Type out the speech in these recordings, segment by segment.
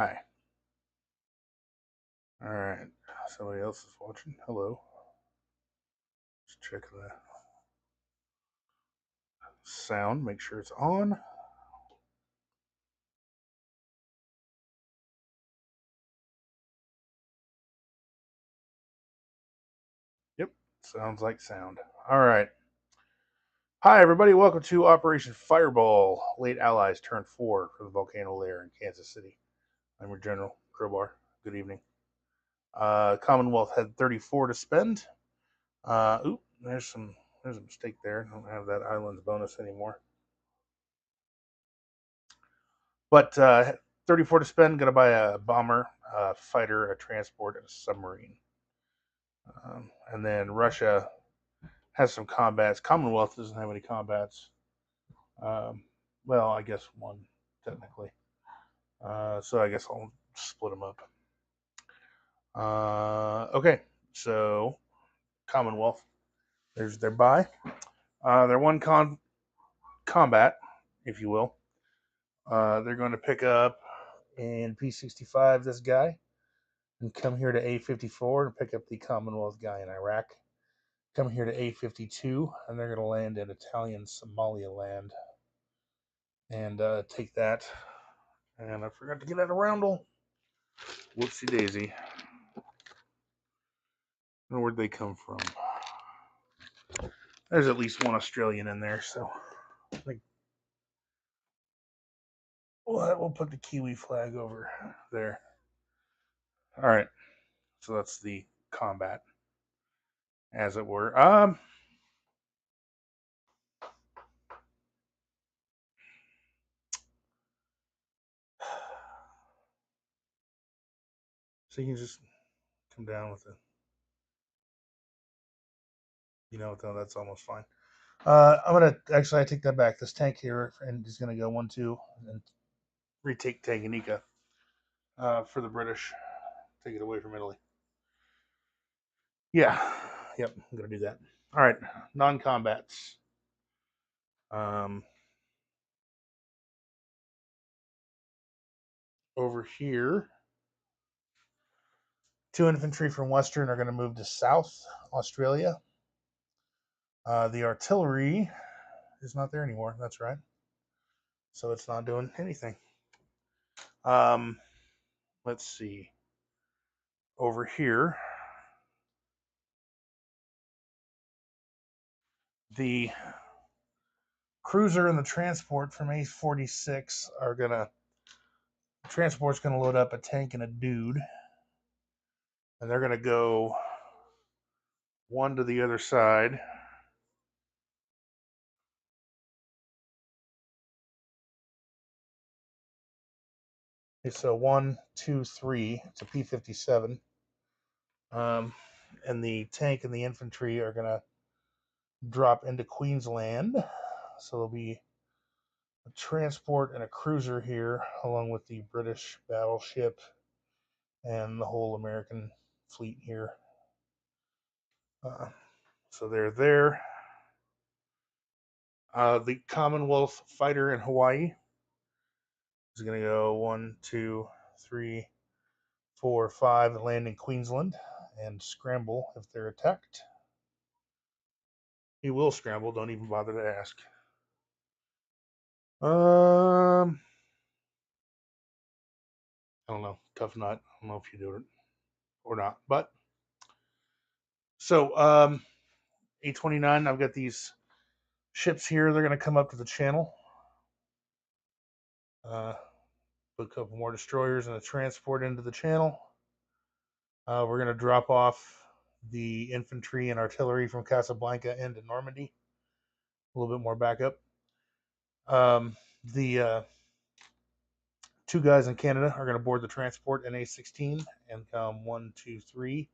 Hi. All right. Somebody else is watching. Hello. Just checking the sound. Make sure it's on. Yep. Sounds like sound. All right. Hi, everybody. Welcome to Operation Fireball. Late Allies Turn 4 for the volcano lair in Kansas City. I'm your General Crowbar. Good evening. Commonwealth had 34 to spend. There's a mistake there. I don't have that island's bonus anymore. But 34 to spend. Gonna buy a bomber, a fighter, a transport, and a submarine. And then Russia has some combats. Commonwealth doesn't have any combats. Um, well, I guess one technically. So I guess I'll split them up. Okay, so Commonwealth. There's their buy. Their one combat, if you will. They're going to pick up in P65 this guy and come here to A54 and pick up the Commonwealth guy in Iraq. Come here to A52 and they're going to land in Italian Somaliland and take that. And I forgot to get out of roundel. Whoopsie daisy. Where'd they come from? There's at least one Australian in there, so I think we'll put the Kiwi flag over there. All right, so that's the combat, as it were. So you can just come down with it. That's almost fine. I'm gonna actually I take that back. This tank here and is gonna go 1-2 and retake Tanganyika for the British. Take it away from Italy. Yeah, yep, I'm gonna do that. All right, non-combats. Um, over here, 2 infantry from Western are going to move to South Australia. The artillery is not there anymore. That's right. So it's not doing anything. Um, let's see. Over here, the cruiser and the transport from A46 are gonna. Transport's gonna load up a tank and a dude, and they're gonna go one to the other side. Okay, so 1, 2, 3. It's a P57. Um, and the tank and the infantry are gonna drop into Queensland. So there'll be a transport and a cruiser here, along with the British battleship and the whole American fleet here. Uh, so they're there. The Commonwealth fighter in Hawaii is going to go 1, 2, 3, 4, 5 and land in Queensland and scramble if they're attacked. He will scramble. Don't even bother to ask. I don't know. Tough nut. I don't know if you do it or not. But so A29. I've got these ships here. They're going to come up to the channel. Uh, put a couple more destroyers and a transport into the channel. We're going to drop off the infantry and artillery from Casablanca into Normandy. A little bit more backup. The two guys in Canada are going to board the transport in A16 and come 1, 2, 3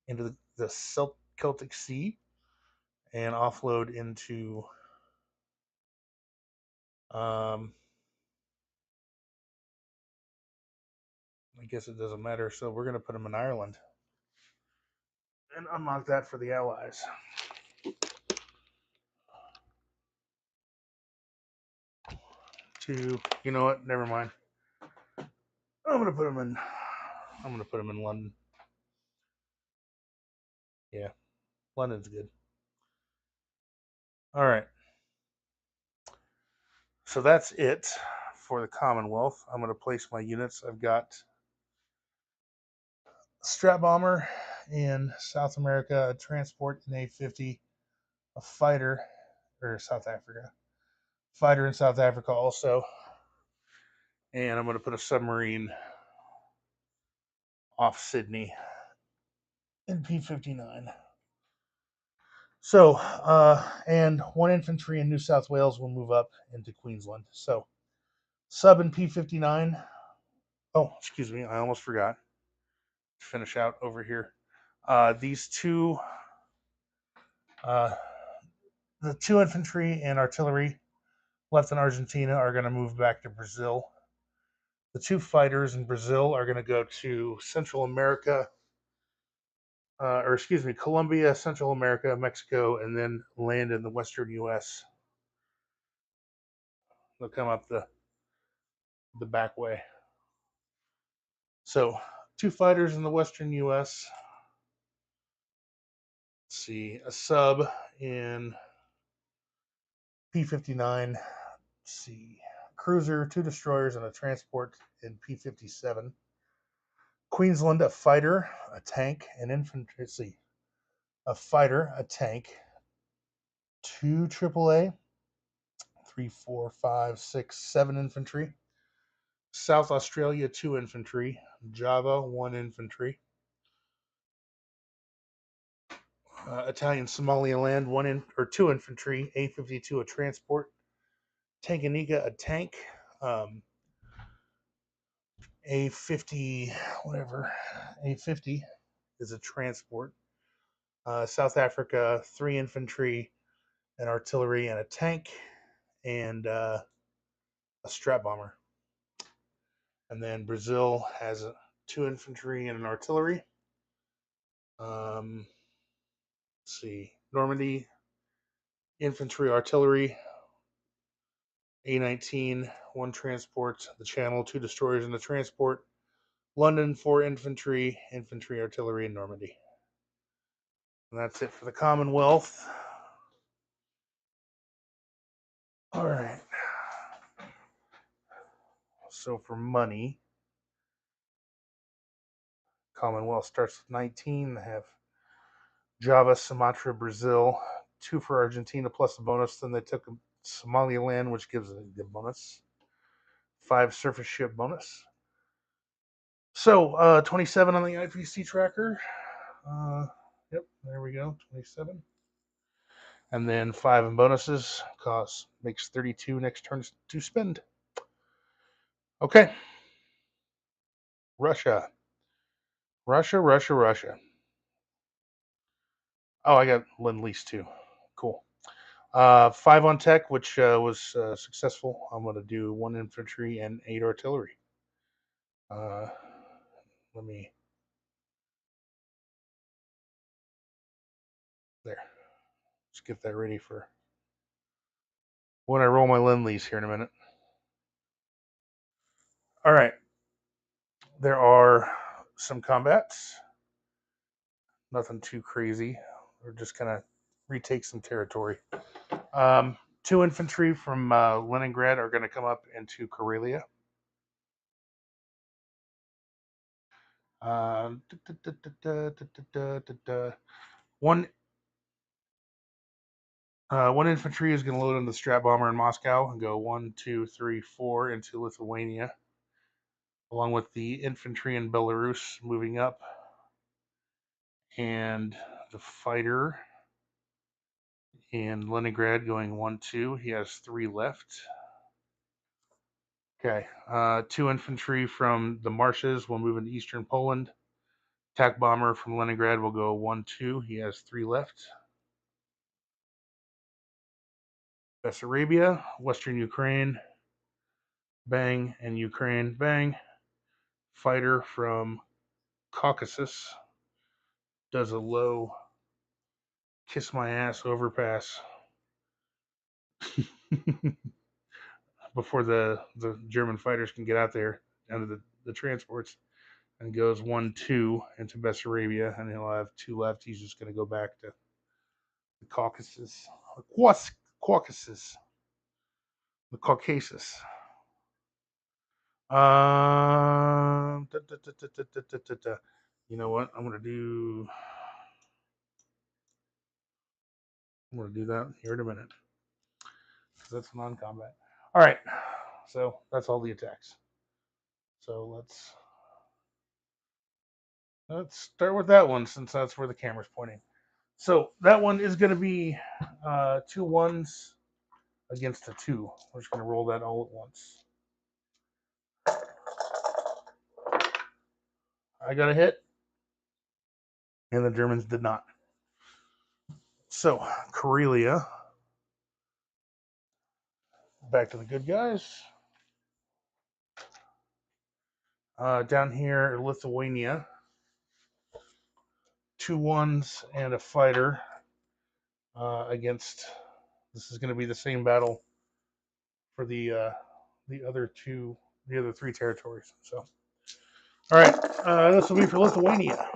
into the Celtic Sea and offload into I guess it doesn't matter. So we're going to put them in Ireland and unlock that for the Allies. You know what? Never mind. I'm gonna put them in. I'm gonna put them in London. Yeah, London's good. All right. So that's it for the Commonwealth. I'm gonna place my units. I've got Strat Bomber in South America, a transport in A50, a fighter or South Africa, fighter in South Africa also, and I'm going to put a submarine off Sydney in P59. So, and one infantry in New South Wales will move up into Queensland. So, sub in P59. Oh, excuse me, I almost forgot. Finish out over here. These two, uh, the two infantry and artillery left in Argentina are going to move back to Brazil. The two fighters in Brazil are going to go to Central America, or excuse me, Colombia, Central America, Mexico, and then land in the Western U.S. They'll come up the back way. So, two fighters in the Western U.S. Let's see, a sub in P59. Let's see, cruiser, two destroyers, and a transport in P57. Queensland, a fighter, a tank, an infantry. Let's see, a fighter, a tank, two AAA, three, four, five, six, seven infantry. South Australia, two infantry. Java, one infantry. Italian Somaliland, two infantry. A52, a transport. Tanganyika, a tank. A50, whatever. A50 is a transport. South Africa, three infantry, an artillery, and a tank, and a strat bomber. And then Brazil has two infantry and an artillery. Let's see, Normandy, infantry, artillery, A19, one transport, the Channel, two destroyers in the transport. London, four infantry, infantry, artillery, and Normandy. And that's it for the Commonwealth. All right. So for money, Commonwealth starts with 19. They have Java, Sumatra, Brazil, two for Argentina plus a bonus. Then they took Somaliland, which gives a good bonus. Five surface ship bonus. So 27 on the IPC tracker. Yep, there we go, 27. And then five in bonuses. Cost makes 32 next turn to spend. Okay. Russia. Russia. Oh, I got Lend Lease too. Cool. Five on tech, which was successful. I'm going to do one infantry and eight artillery. Uh, let me. There. Let's get that ready for when I roll my Lend Lease here in a minute. All right. There are some combats. Nothing too crazy. We're just going to retake some territory. Two infantry from Leningrad are going to come up into Karelia. One one infantry is going to load on the Strat Bomber in Moscow and go 1, 2, 3, 4 into Lithuania, along with the infantry in Belarus moving up, and the fighter in Leningrad going 1, 2. He has three left. Okay, two infantry from the marshes will move into eastern Poland. Attack bomber from Leningrad will go 1, 2. He has three left. Bessarabia, western Ukraine, bang, and Ukraine, bang. Fighter from Caucasus does a low kiss my ass overpass before the German fighters can get out there down to the transports and goes 1-2 into Bessarabia, and he'll have 2 left. He's just going to go back to the Caucasus, Caucasus, the Caucasus. You know what? I'm gonna do that here in a minute because that's non-combat. All right, so that's all the attacks. So let's start with that one since that's where the camera's pointing. So that one is going to be 2 1s against a 2. We're just going to roll that all at once. I got a hit, and the Germans did not. So Karelia, back to the good guys. Down here, Lithuania, 2 1s and a fighter against. This is going to be the same battle for the other 3 territories. So, all right, this will be for Lithuania.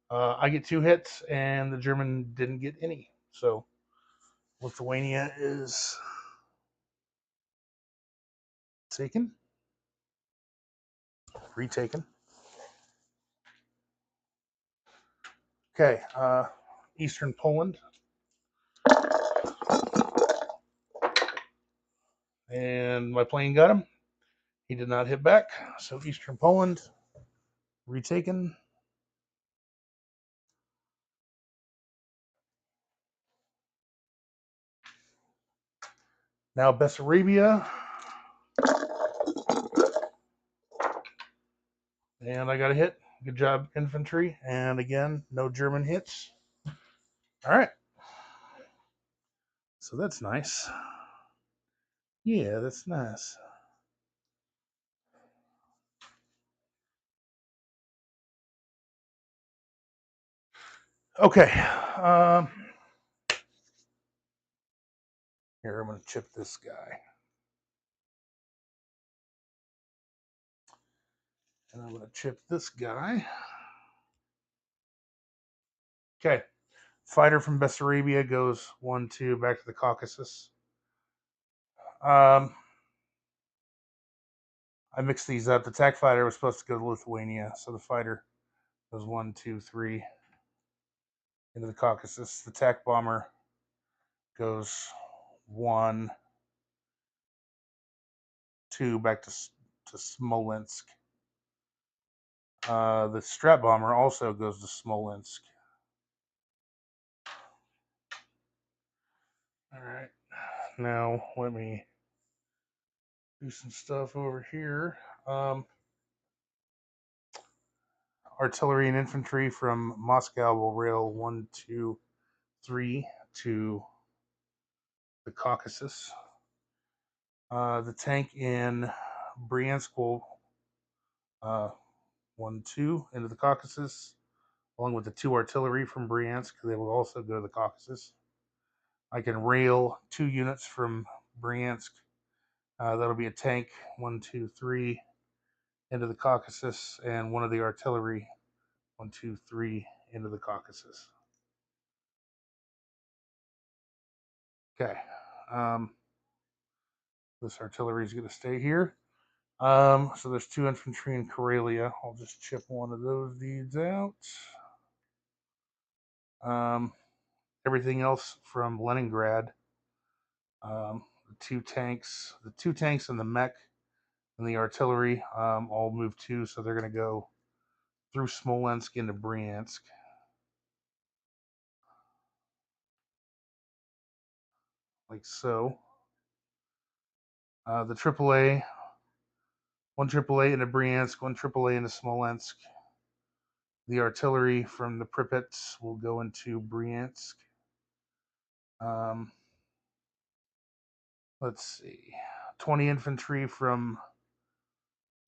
I get 2 hits, and the German didn't get any. So, Lithuania is taken, retaken. Okay, Eastern Poland. And my plane got him. He did not hit back. So Eastern Poland, retaken. Now Bessarabia. And I got a hit. Good job, infantry. And again, no German hits. All right. So that's nice. Yeah, that's nice. Okay. Here, I'm going to chip this guy. And I'm going to chip this guy. Okay. Fighter from Bessarabia goes 1-2 back to the Caucasus. I mixed these up. The TAC fighter was supposed to go to Lithuania, so the fighter goes 1-2-3 into the Caucasus. The TAC bomber goes 1-2 back to Smolensk. The Strat bomber also goes to Smolensk. All right, now let me do some stuff over here. Artillery and infantry from Moscow will rail 1-2-3 to the Caucasus. The tank in Bryansk will 1-2 into the Caucasus, along with the 2 artillery from Bryansk. They will also go to the Caucasus. I can rail 2 units from Bryansk. That'll be a tank 1-2-3 into the Caucasus, and one of the artillery 1-2-3 into the Caucasus. Okay. This artillery is going to stay here. So there's 2 infantry in Karelia. I'll just chip one of those dudes out. Everything else from Leningrad. The 2 tanks and the mech and the artillery all move too, so they're going to go through Smolensk into Bryansk. Like so. The AAA, 1 AAA into Bryansk, 1 AAA into Smolensk. The artillery from the Pripyats will go into Bryansk. Let's see. 20 infantry from.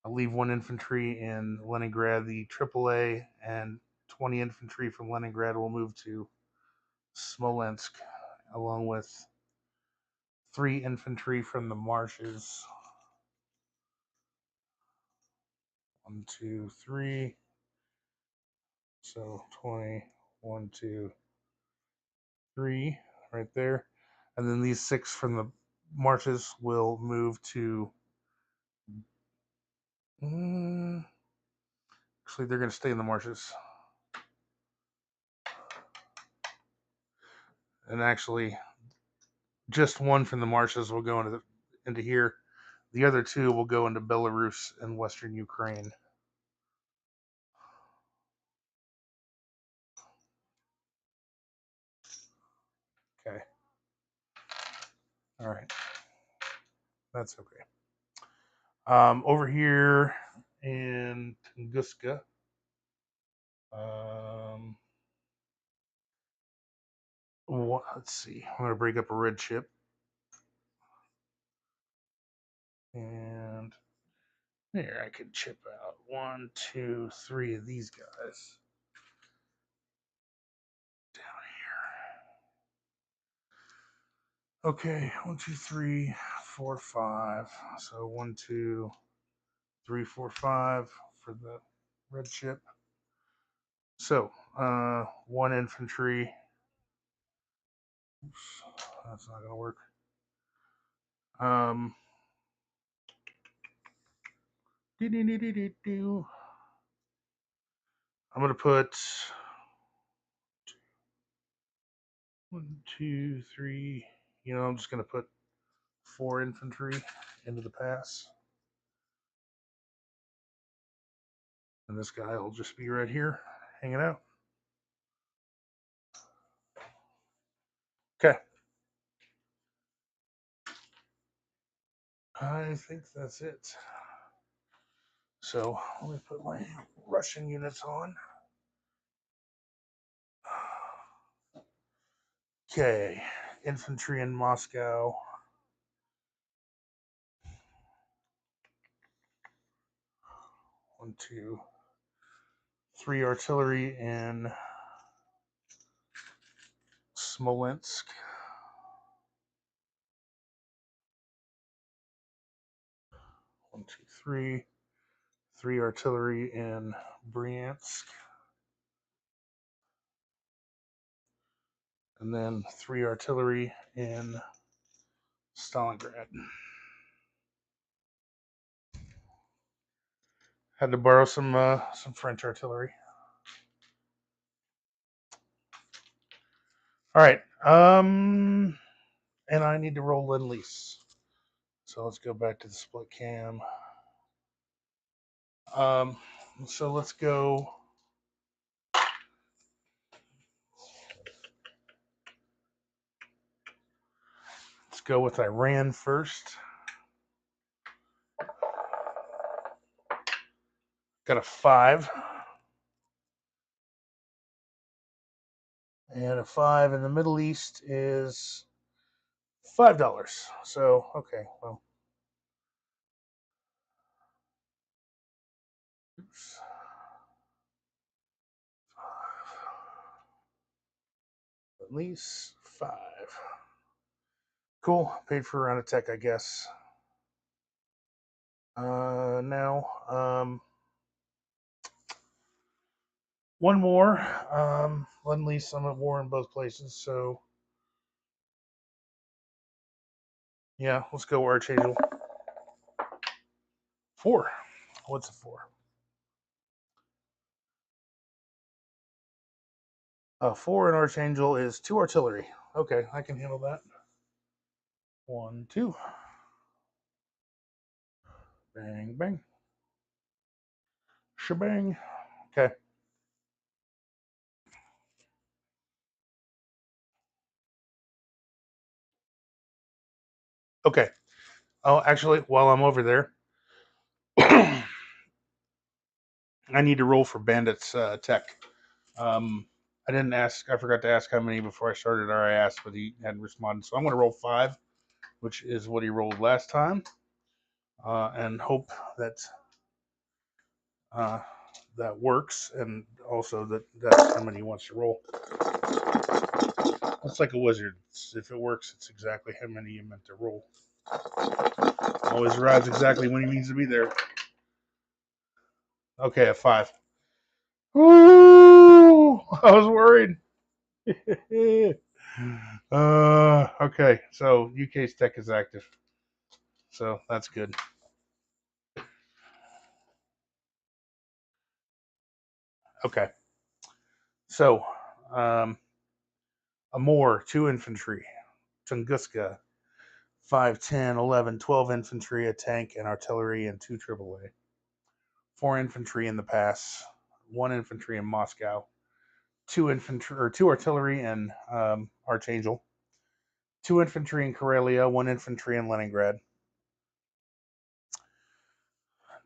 I'll leave 1 infantry in Leningrad. The AAA and 20 infantry from Leningrad will move to Smolensk, along with 3 infantry from the marshes. 1, 2, 3. So 20, 1, 2, 3, right there. And then these 6 from the marches will move to. Actually, they're going to stay in the marshes. And actually, just 1 from the marshes will go into here. The other 2 will go into Belarus and Western Ukraine. Okay. All right. That's okay. Over here in Tunguska, let's see. I'm going to break up a red chip. And there, I can chip out 1, 2, 3 of these guys. Down here. Okay, 1, 2, 3, 4, 5. So 1, 2, 3, 4, 5 for the red chip. So, 1 infantry. Oops, that's not gonna work. Um, I'm gonna put 1, 2, 3. I'm just gonna put 4 infantry into the pass, and this guy will just be right here, hanging out. Okay. I think that's it. So let me put my Russian units on. Okay, infantry in Moscow. 1, 2, 3 artillery in Smolensk. 1, 2, 3. 3 artillery in Bryansk. And then 3 artillery in Stalingrad. Had to borrow some French artillery. All right. And I need to roll Lend-Lease. So let's go back to the split cam. So let's go. Let's go with Iran first. Got a 5. And a 5 in the Middle East is $5. So, okay, well. Oops. 5. At least 5. Cool. Paid for a round of tech, I guess. Now, one more. Lend-Lease, I'm at war in both places, so yeah, let's go Archangel. 4. What's a 4? 4 in Archangel is 2 artillery. Okay, I can handle that. 1, 2. Bang, bang. Shebang. Okay. Okay. Oh, actually, while I'm over there, I need to roll for Bandits tech. I didn't ask. I forgot to ask how many before I started, or I asked, but he hadn't responded. So I'm going to roll 5, which is what he rolled last time, and hope that that works, and also that's how many he wants to roll. It's like a wizard. If it works, it's exactly how many you meant to roll. Always arrives exactly when he means to be there. Okay, a 5. Ooh, I was worried. Okay, so UK's tech is active, so that's good. Okay, so um, Amor, 2 infantry, Tunguska, 5, 10, 11, 12 infantry, a tank, and artillery, and 2 AAA. 4 infantry in the pass, 1 infantry in Moscow, 2 infantry or 2 artillery in Archangel, 2 infantry in Karelia, 1 infantry in Leningrad,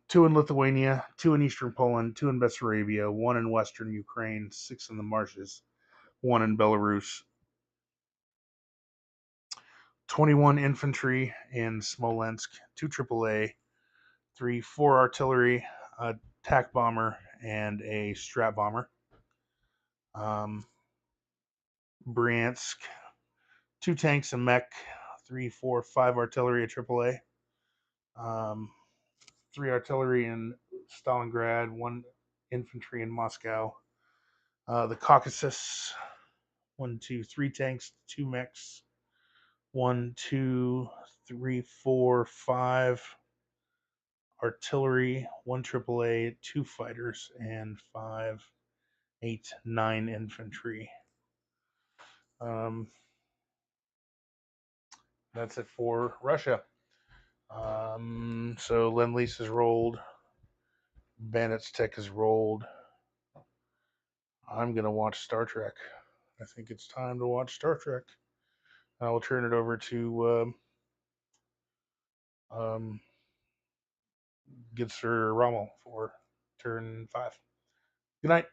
2 in Lithuania, 2 in eastern Poland, 2 in Bessarabia, 1 in western Ukraine, 6 in the marshes, 1 in Belarus, 21 infantry in Smolensk, 2 AAA, 3, 4 artillery, a attack bomber, and a strat bomber. Um, Bryansk, 2 tanks, a mech, 3, 4, 5 artillery, a AAA, 3 artillery in Stalingrad, 1 infantry in Moscow. The Caucasus, 1, 2, 3 tanks, 2 mechs, 1, 2, 3, 4, 5 artillery, 1 AAA, 2 fighters, and 5, 8, 9 infantry. Um, that's it for Russia. So Lend-Lease is rolled. Bandits Tech is rolled. I'm going to watch Star Trek. I think it's time to watch Star Trek. I will turn it over to um, Gitzer Rommel for turn 5. Good night.